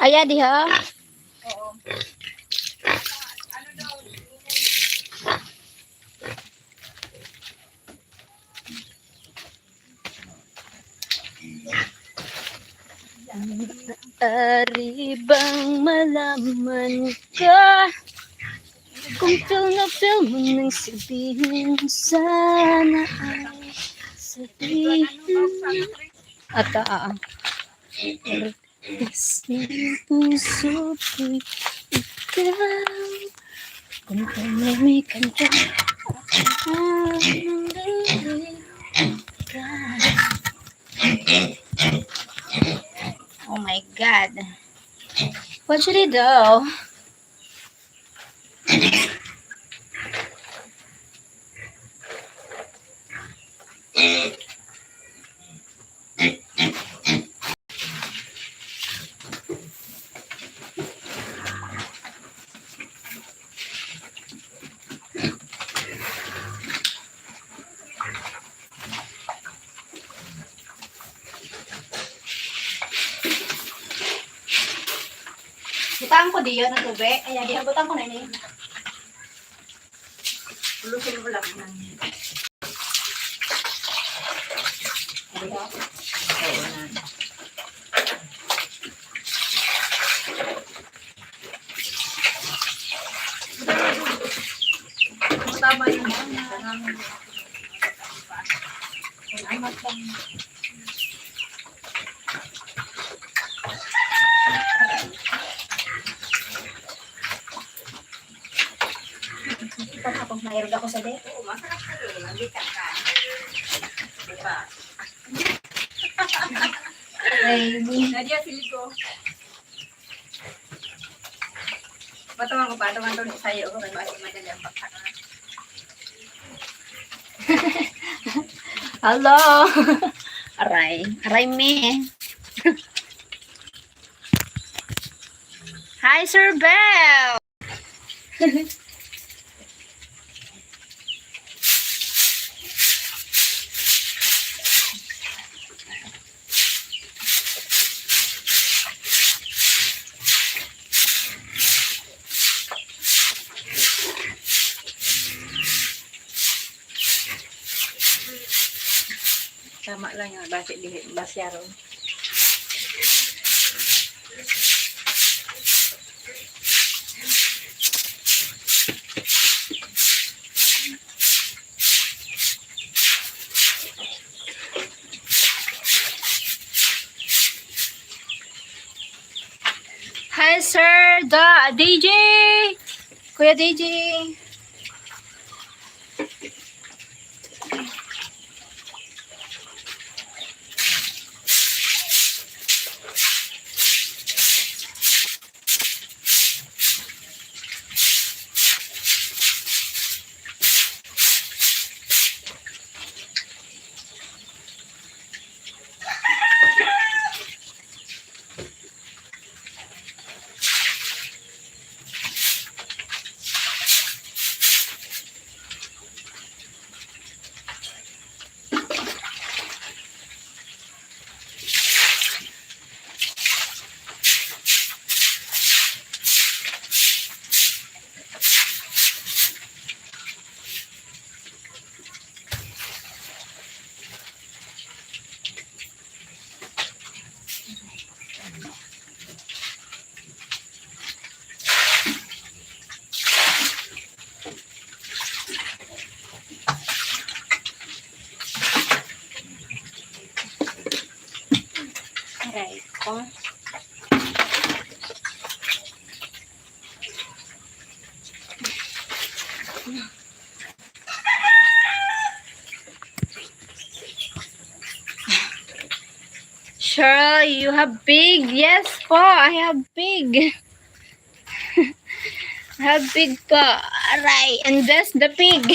Aya diha. Oo. Ari bang malaman ka kung feel na feel mo nang sabihin sana ay sabihin ata Is ng puso ko'y ikaw kung panamikan ka Oh my God. What should I do? Butang ko diyo ng tubig. Ayan, diyan butang ko na niya. Lusin mo lang yan. Diba? Oo na. Tama yun. Salamat lang. Pag ako mayroon ako sa dito. Oo, masarap ka doon. Nandita ka. Diba? Ay, Nadia, siligo. Patawan ko pa. Patawan to sa'yo. Kaya bakit madali ang pagkaka. hello. Aray. Aray me. Hi, Sir Bell. Tama lang yan. Basi basyaron. Hi, Sir DJ. Kuya DJ. Aray ko. Cheryl, you have pig? Yes po, I have pig. I have pig po. Aray, invest the pig.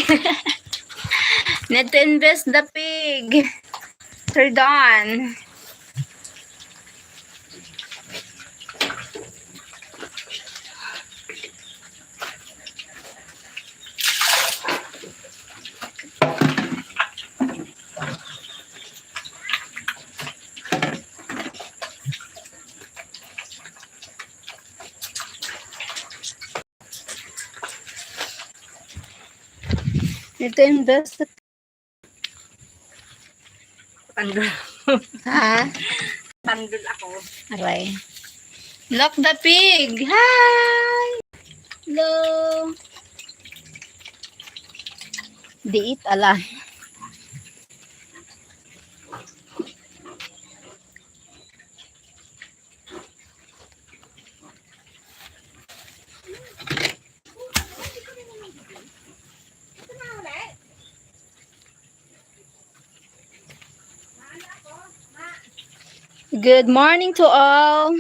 Need to invest the pig. Sir Don. Need to invest. Tandol. Ha? Tandol ako. Aray. Look the pig. Hi. Hello. Diit ala. Good morning to all.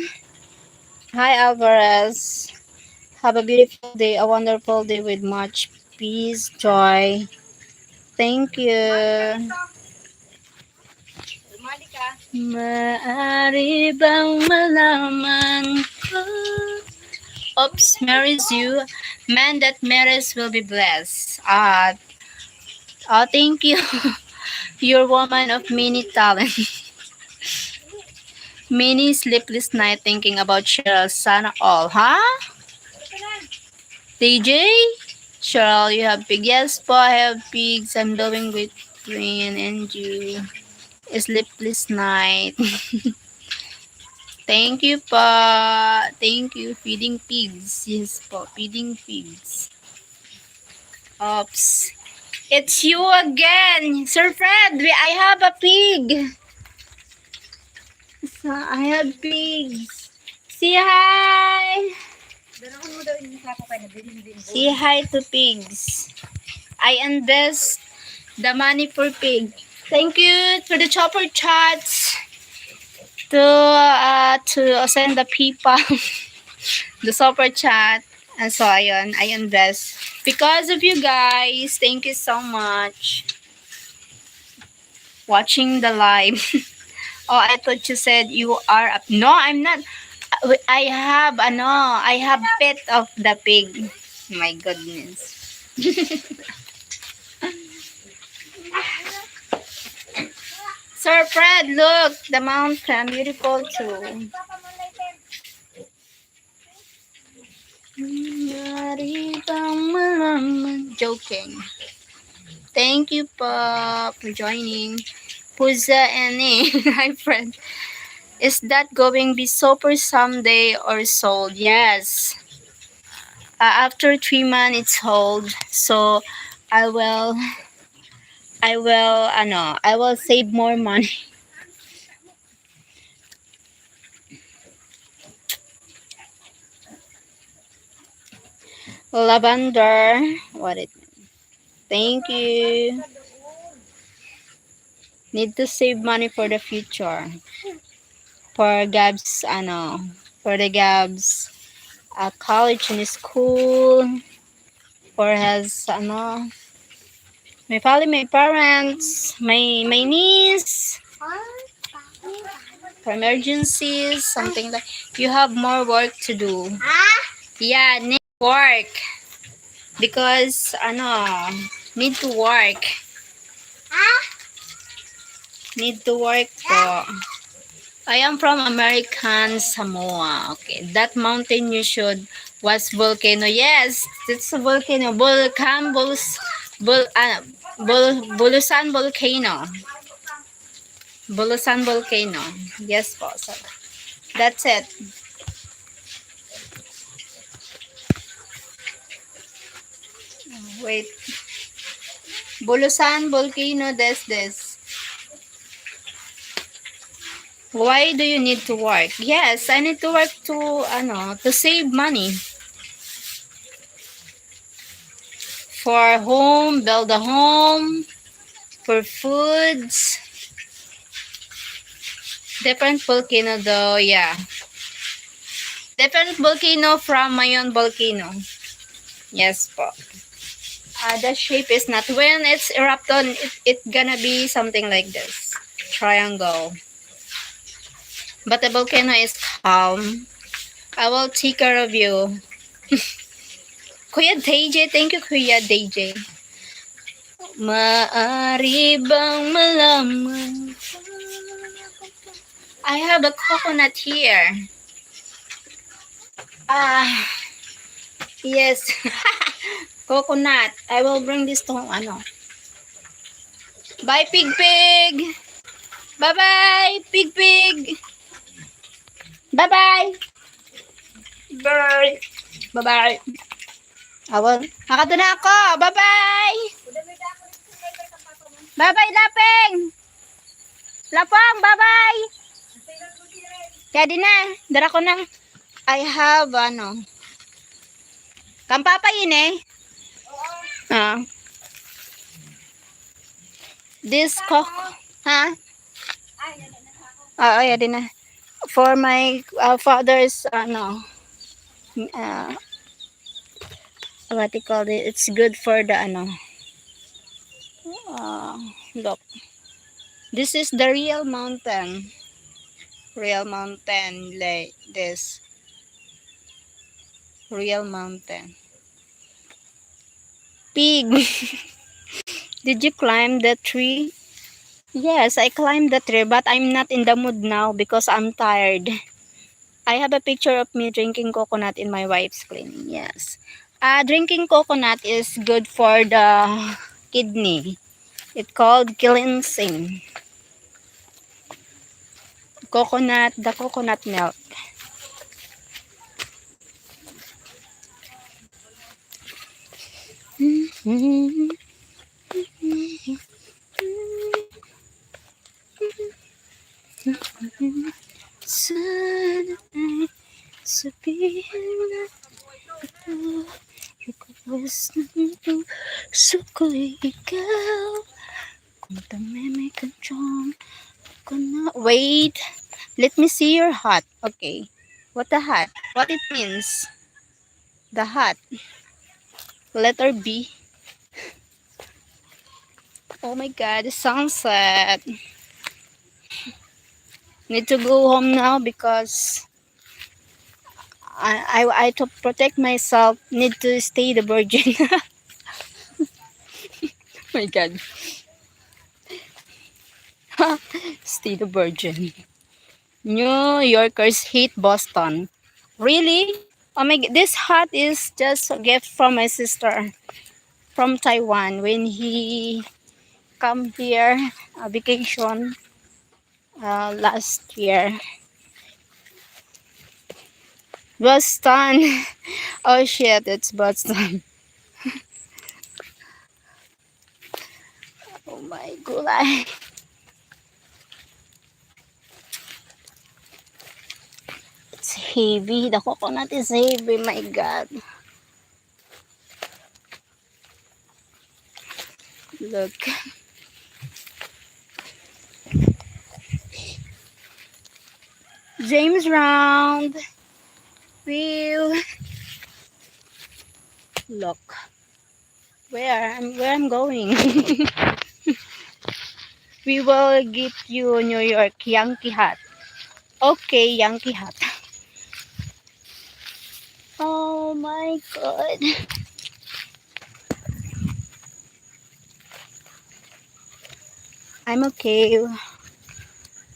Hi, Alvarez. Have a beautiful day, a wonderful day with much peace, joy. Thank you. Lumali ka. Maaari bang malaman ko? Oops, marries you. Man that marries will be blessed. Thank you. You're woman of many talent. Many sleepless night thinking about Cheryl. Sana all, huh? DJ? Cheryl, you have pig. Yes po, I have pigs. I'm doing with Queen and you. Sleepless night. Thank you po. Thank you. Feeding pigs. Yes po, feeding pigs. Oops. It's you again. Sir Fred, I have a pig. I have pigs. Say hi. Dalawan mo daw yung sako kayo na bilhin. Say hi to pigs. I invest the money for pig. Thank you for the chopper chats to send the people the super chat. And so ayun, I invest because of you guys. Thank you so much watching the live. Oh, I thought you said you are up. No, I'm not. I have pet of the pig. My goodness. Sir Fred, look, the mountain, beautiful too. Joking. Thank you for joining. Puza and hi friend. Is that going to be super someday or sold? Yes. After 3 months it's sold. So I will I will save more money. Lavender. What it Thank you. Need to save money for the future. For Gabs for the Gabs college and school. For his my family, my parents, my niece. For emergencies, something like you have more work to do. Yeah, need work. Because need to work. Need to work po. I am from American Samoa. Okay, that mountain you should was volcano. Yes, it's a volcano. Bulusan volcano. Bulusan volcano. Yes po. So, that's it. Wait. Bulusan volcano. This. Why do you need to work? Yes, I need to work to save money. For home, build a home, for foods. Different volcano though, yeah. Different volcano from my own volcano. Yes po. The shape is not, when it's erupted, it gonna be something like this. Triangle. But the volcano is calm. I will take care of you. Kuya DJ, thank you Kuya DJ. Maaari bang malaman? I have a coconut here. Yes. Coconut. I will bring this to ano. Bye, pig pig. Bye-bye, pig pig. Bye-bye. Bye. Bye-bye. Awal. Nakado na ako. Bye-bye. Bye-bye, Lapeng. Lapang, bye-bye. Kaya din na. Dara ko na. I have, ano. Kampapayin eh. This cock. Ha? Oo, yeah din na. For my father's, ano, what you call it? It's good for the, ano, look. This is the real mountain. Real mountain, like this. Real mountain. Pig. Did you climb the tree? Yes, I climbed the tree, but I'm not in the mood now because I'm tired. I have a picture of me drinking coconut in my wife's cleaning. Yes. Drinking coconut is good for the kidney. It's called cleansing. Coconut, the coconut milk. Wait, let me see your hat. Okay, what the hat? What it means? The hat. Letter B. Oh my god, the sunset. Need to go home now because I to protect myself need to stay the virgin. My god. Stay the virgin. New Yorkers hate Boston. Really? Oh my god, this hat is just a gift from my sister from Taiwan when he come here vacation last year. Boston. Oh shit, it's Boston. Oh my god. It's heavy. The coconut is heavy. My god. Look. James Round. Wheel. Look. Where I'm going. We will get you New York Yankee hat. Okay, Yankee hat. Oh my god. I'm okay.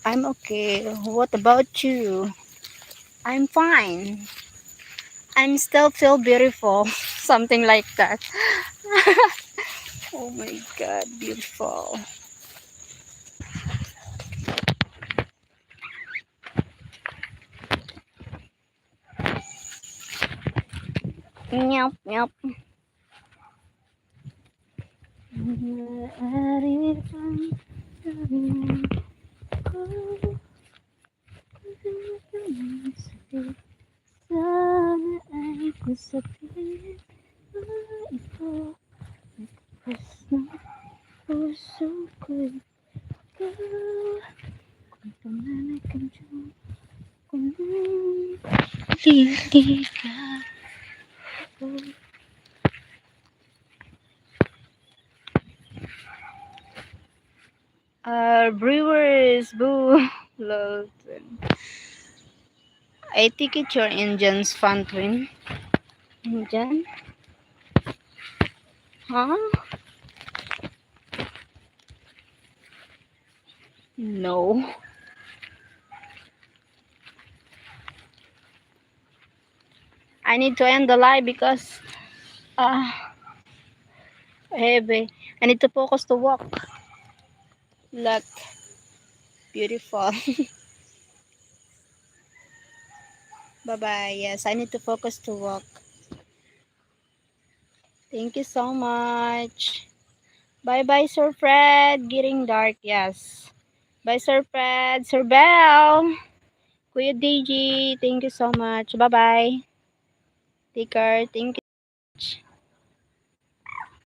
I'm okay. What about you? I'm fine. I'm still feel beautiful. Something like that. Oh my god, beautiful. Nyap, nyap. Sana ay kusapin ito pas ng puso ko'y ikaw kung pananay ka dyan kung hindi ka Brewers Boo Lawton. I think it's your engine's fun twin. Engine? Huh? No. I need to end the live because Heavy. I need to focus to walk. Look. Beautiful. Bye-bye. Yes, I need to focus to walk. Thank you so much. Bye-bye, Sir Fred. Getting dark, yes. Bye, Sir Fred. Sir Bell. Kuya DG, thank you so much. Bye-bye. Take care. Thank you.